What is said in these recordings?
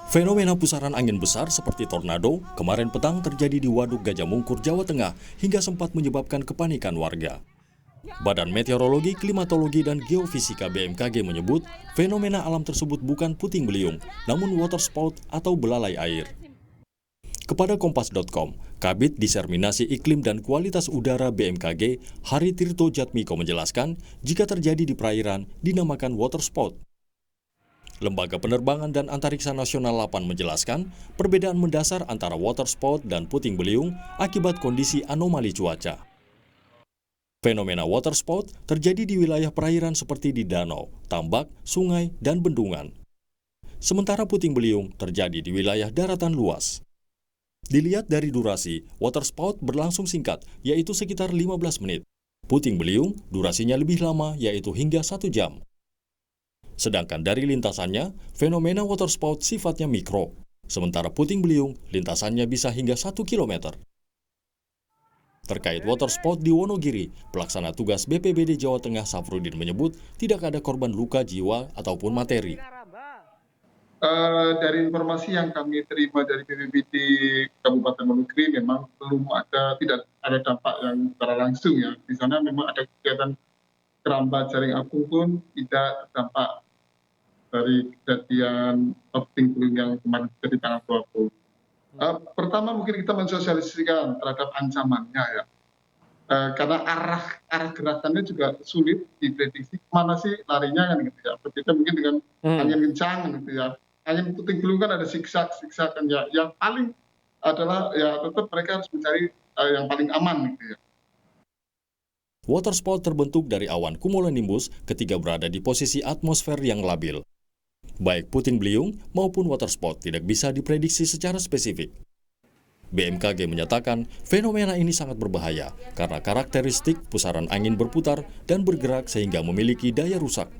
Fenomena pusaran angin besar seperti tornado kemarin petang terjadi di Waduk Gajah Mungkur, Jawa Tengah hingga sempat menyebabkan kepanikan warga. Badan Meteorologi, Klimatologi, dan Geofisika BMKG menyebut fenomena alam tersebut bukan puting beliung, namun water spout atau belalai air. Kepada Kompas.com, Kabid Diserminasi Iklim dan Kualitas Udara BMKG, Hari Tirto Jatmiko menjelaskan, jika terjadi di perairan dinamakan water spout. Lembaga Penerbangan dan Antariksa Nasional 8 menjelaskan, perbedaan mendasar antara water spout dan puting beliung akibat kondisi anomali cuaca. Fenomena water spout terjadi di wilayah perairan seperti di danau, tambak, sungai, dan bendungan. Sementara puting beliung terjadi di wilayah daratan luas. Dilihat dari durasi, water spout berlangsung singkat, yaitu sekitar 15 menit. Puting beliung durasinya lebih lama, yaitu hingga 1 jam. Sedangkan dari lintasannya, fenomena water spout sifatnya mikro. Sementara puting beliung, lintasannya bisa hingga 1 km. Terkait water spout di Wonogiri, pelaksana tugas BPBD Jawa Tengah Safrudin menyebut tidak ada korban luka jiwa ataupun materi. Dari informasi yang kami terima dari BPBD Kabupaten Wonogiri memang tidak ada dampak yang secara langsung ya. Di sana memang ada kegiatan keramba jaring apung pun tidak terdampak dari kejadian puting beliung yang kemarin terjadi tanggal 20. Pertama mungkin kita mensosialisasikan terhadap ancamannya ya. Karena arah gerakannya juga sulit diprediksi kemana sih larinya kan gitu ya. Berbeda mungkin dengan angin kencang gitu ya. Angin puting beliung kan ada zigzag kan ya. Yang paling adalah ya tetap mereka harus mencari yang paling aman gitu ya. Water spout terbentuk dari awan cumulonimbus ketika berada di posisi atmosfer yang labil. Baik puting beliung maupun water spout tidak bisa diprediksi secara spesifik. BMKG menyatakan fenomena ini sangat berbahaya karena karakteristik pusaran angin berputar dan bergerak sehingga memiliki daya rusak.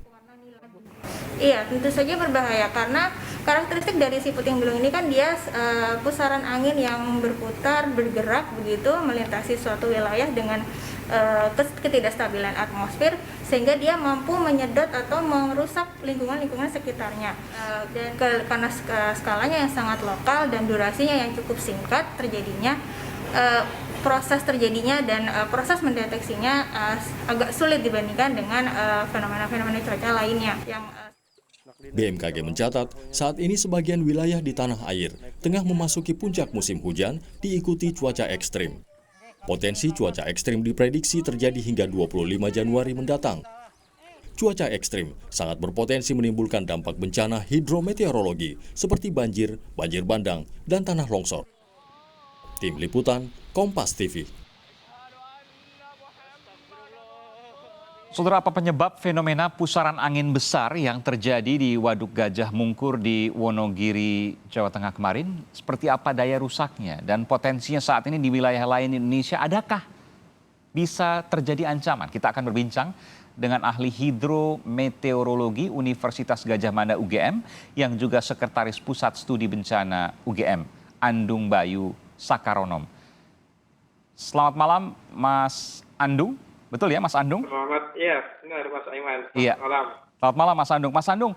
Iya, tentu saja berbahaya karena karakteristik dari si puting beliung ini kan dia pusaran angin yang berputar, bergerak begitu melintasi suatu wilayah dengan ketidakstabilan atmosfer sehingga dia mampu menyedot atau merusak lingkungan sekitarnya. Dan karena skalanya yang sangat lokal dan durasinya yang cukup singkat terjadinya, proses terjadinya dan proses mendeteksinya agak sulit dibandingkan dengan fenomena-fenomena cuaca lainnya yang BMKG mencatat, saat ini sebagian wilayah di tanah air tengah memasuki puncak musim hujan diikuti cuaca ekstrim. Potensi cuaca ekstrim diprediksi terjadi hingga 25 Januari mendatang. Cuaca ekstrim sangat berpotensi menimbulkan dampak bencana hidrometeorologi seperti banjir, banjir bandang, dan tanah longsor. Tim Liputan, Kompas TV. Saudara, apa penyebab fenomena pusaran angin besar yang terjadi di Waduk Gajah Mungkur di Wonogiri, Jawa Tengah kemarin? Seperti apa daya rusaknya dan potensinya saat ini di wilayah lain Indonesia? Adakah bisa terjadi ancaman? Kita akan berbincang dengan ahli hidrometeorologi Universitas Gadjah Mada UGM yang juga Sekretaris Pusat Studi Bencana UGM, Andung Bayu Sakaronom. Selamat malam, Mas Andung. Betul ya, Mas Andung? Iya, benar Mas Aiman. Iya. Malam. Selamat malam, Mas Andung. Mas Andung,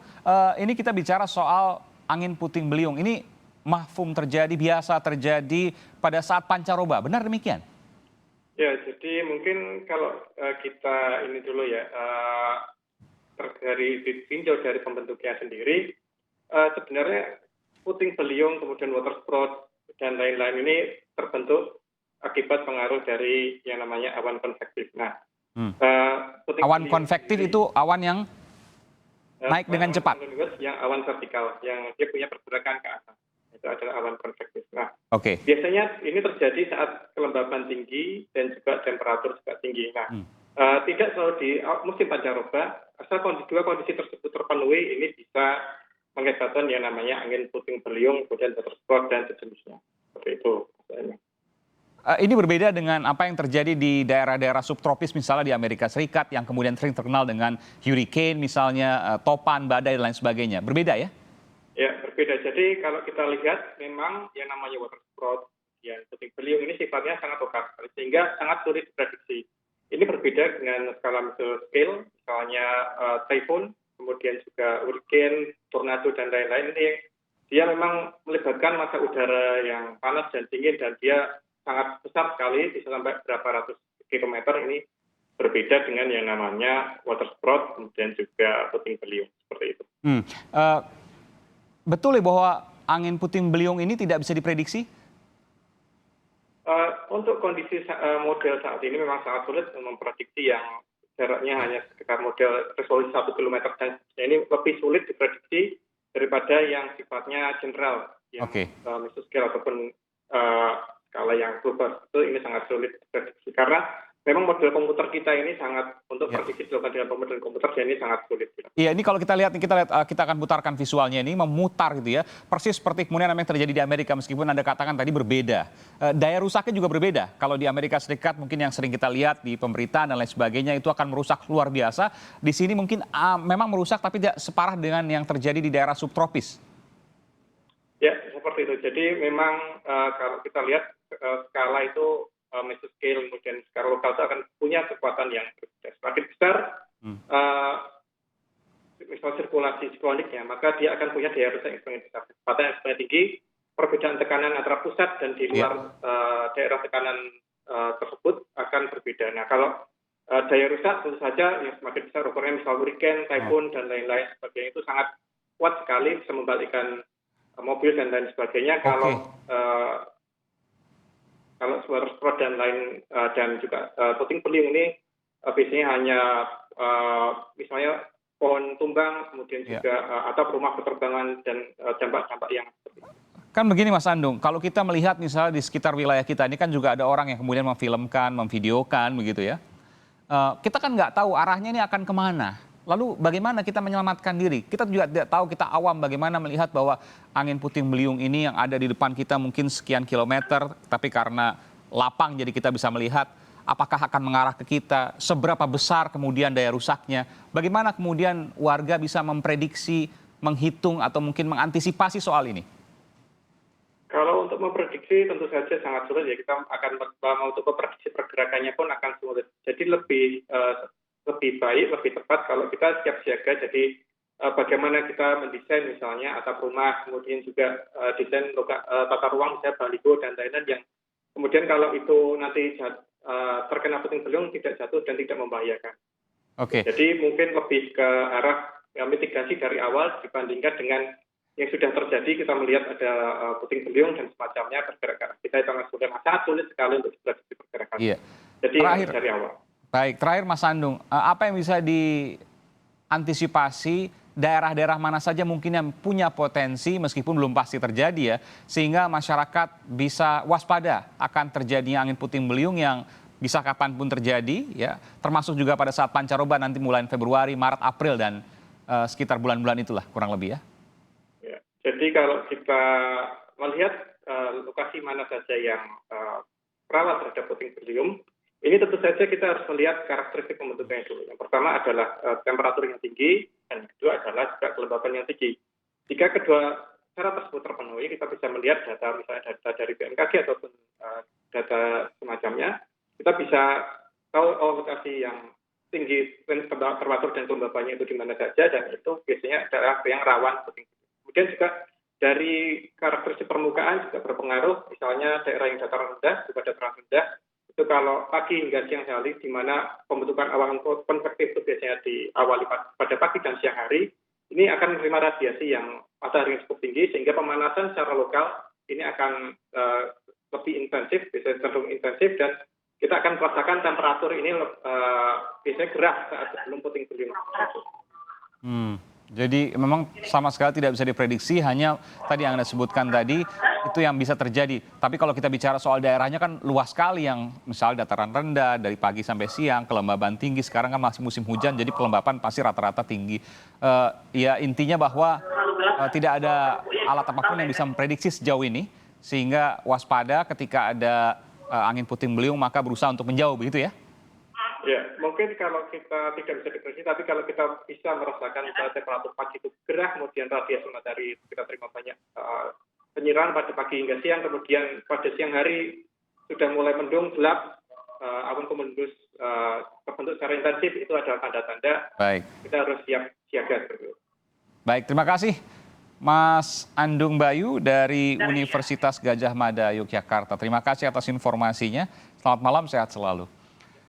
ini kita bicara soal angin puting beliung. Ini mahfum terjadi, biasa terjadi pada saat pancaroba. Benar demikian? Ya, jadi mungkin kalau kita ini dulu ya, dari ditinjau dari pembentuknya sendiri, sebenarnya puting beliung, kemudian water spout, dan lain-lain ini terbentuk akibat pengaruh dari yang namanya awan konvektif. Nah, awan konvektif itu awan yang naik dengan cepat. Yang awan vertikal, yang dia punya pergerakan ke atas, itu adalah awan konvektif. Nah, biasanya ini terjadi saat kelembaban tinggi dan juga temperatur juga tinggi. Nah, tidak selalu di musim pancaroba, asal dua kondisi tersebut terpenuhi, ini bisa mengakibatkan yang namanya angin puting beliung, kemudian water spout dan sejenisnya. Seperti itu. Ini berbeda dengan apa yang terjadi di daerah-daerah subtropis misalnya di Amerika Serikat yang kemudian sering terkenal dengan hurricane misalnya, topan, badai dan lain sebagainya. Berbeda ya? Ya, berbeda. Jadi kalau kita lihat memang yang namanya water spout, yang puting beliung ini sifatnya sangat lokal sehingga sangat sulit diprediksi. Ini berbeda dengan skala scale, misalnya typhoon, kemudian juga hurricane, tornado, dan lain-lain ini dia memang melibatkan massa udara yang panas dan dingin, dan dia sangat besar sekali, bisa sampai berapa ratus kilometer. Ini berbeda dengan yang namanya water sprout, kemudian juga puting beliung, seperti itu. Betul ya bahwa angin puting beliung ini tidak bisa diprediksi? Untuk kondisi model saat ini memang sangat sulit memprediksi yang jaraknya hanya sekitar model resolusi 1 km, dan ini lebih sulit diprediksi daripada yang sifatnya general, yang mesoscale ataupun skala yang global. Itu ini sangat sulit diprediksi karena memang model komputer kita ini sangat, untuk prediksi dilakukan dengan model komputer ini sangat sulit. Iya, ini kalau kita lihat kita akan putarkan visualnya ini, memutar gitu ya, persis seperti kemudian apa yang terjadi di Amerika, meskipun Anda katakan tadi berbeda. Daya rusaknya juga berbeda. Kalau di Amerika Serikat mungkin yang sering kita lihat di pemberitaan dan lain sebagainya itu akan merusak luar biasa. Di sini mungkin memang merusak tapi tidak separah dengan yang terjadi di daerah subtropis. Ya, seperti itu. Jadi memang kalau kita lihat skala itu mesoscale, kemudian skala lokal itu akan punya kekuatan yang berbeda. Semakin besar misal sirkulasi sikloniknya, maka dia akan punya daya rusak yang semakin besar. Kecepatan yang semakin tinggi, perbedaan tekanan antara pusat dan di luar daerah tekanan tersebut akan berbeda. Nah, kalau daya rusak tentu saja yang semakin besar, ukurnya misal hurricane, typhoon, dan lain-lain sebagainya, itu sangat kuat sekali, bisa membalikkan mobil dan lain sebagainya. Kalau water sprout dan lain dan juga puting beliung ini biasanya hanya misalnya pohon tumbang, kemudian juga atap rumah berterbangan dan dampak-dampak yang seperti itu. Kan begini Mas Andung, kalau kita melihat misalnya di sekitar wilayah kita ini kan juga ada orang yang kemudian memfilmkan, memvideokan begitu ya. Kita kan nggak tahu arahnya ini akan kemana. Lalu bagaimana kita menyelamatkan diri? Kita juga tidak tahu, kita awam bagaimana melihat bahwa angin puting beliung ini yang ada di depan kita mungkin sekian kilometer, tapi karena lapang jadi kita bisa melihat apakah akan mengarah ke kita, seberapa besar kemudian daya rusaknya, bagaimana kemudian warga bisa memprediksi, menghitung atau mungkin mengantisipasi soal ini? Kalau untuk memprediksi tentu saja sangat sulit ya, kita akan untuk memprediksi pergerakannya pun akan sulit. Jadi lebih baik, lebih tepat kalau kita siap siaga. Jadi bagaimana kita mendesain misalnya atap rumah, kemudian juga desain tata ruang, misalnya baliho dan lain-lain yang kemudian kalau itu nanti terkena puting beliung tidak jatuh dan tidak membahayakan. Jadi mungkin lebih ke arah mitigasi dari awal dibandingkan dengan yang sudah terjadi. Kita melihat ada puting beliung dan semacamnya bergerak. Kita itu sangat sulit sekali untuk diprediksi pergerakan. Jadi dari awal. Baik, terakhir Mas Andung, apa yang bisa diantisipasi, daerah-daerah mana saja mungkin yang punya potensi meskipun belum pasti terjadi ya, sehingga masyarakat bisa waspada akan terjadinya angin puting beliung yang bisa kapanpun terjadi ya, termasuk juga pada saat pancaroba nanti mulai Februari, Maret, April dan sekitar bulan-bulan itulah kurang lebih ya. Jadi kalau kita melihat lokasi mana saja yang rawan terhadap puting beliung, ini tentu saja kita harus melihat karakteristik pembentukannya dulu. Yang pertama adalah temperatur yang tinggi, dan yang kedua adalah juga kelembapan yang tinggi. Jika kedua syarat tersebut terpenuhi, kita bisa melihat data, misalnya data dari BMKG ataupun data semacamnya, kita bisa tahu lokasi yang tinggi temperatur dan kelembapannya itu di mana saja, dan itu biasanya adalah yang rawan puting beliung. Kemudian juga dari karakteristik permukaan juga berpengaruh, misalnya daerah yang dataran rendah, juga dataran rendah, itu kalau pagi hingga siang hari, di mana pembentukan awan konvektif itu biasanya diawali pada pagi dan siang hari, ini akan menerima radiasi yang matahari yang cukup tinggi, sehingga pemanasan secara lokal ini akan lebih intensif, bisa cenderung intensif, dan kita akan merasakan temperatur ini biasanya gerah saat sebelum puting beliung. Jadi memang sama sekali tidak bisa diprediksi, hanya tadi yang Anda sebutkan tadi itu yang bisa terjadi. Tapi kalau kita bicara soal daerahnya kan luas sekali, yang misalnya dataran rendah dari pagi sampai siang, kelembaban tinggi, sekarang kan masih musim hujan jadi kelembapan pasti rata-rata tinggi. Ya intinya bahwa tidak ada alat apapun yang bisa memprediksi sejauh ini, sehingga waspada ketika ada angin puting beliung maka berusaha untuk menjauh, begitu ya? Ya, mungkin kalau kita tidak bisa diprediksi, tapi kalau kita bisa merasakan temperatur pagi itu gerah, kemudian radiasi matahari kita terima banyak penyiraman pada pagi hingga siang, kemudian pada siang hari sudah mulai mendung, gelap, awan cumulus terbentuk secara intensif, itu adalah tanda-tanda kita harus siaga seperti itu. Baik, terima kasih Mas Andung Bayu dari Universitas Gadjah Mada Yogyakarta. Terima kasih atas informasinya. Selamat malam, sehat selalu.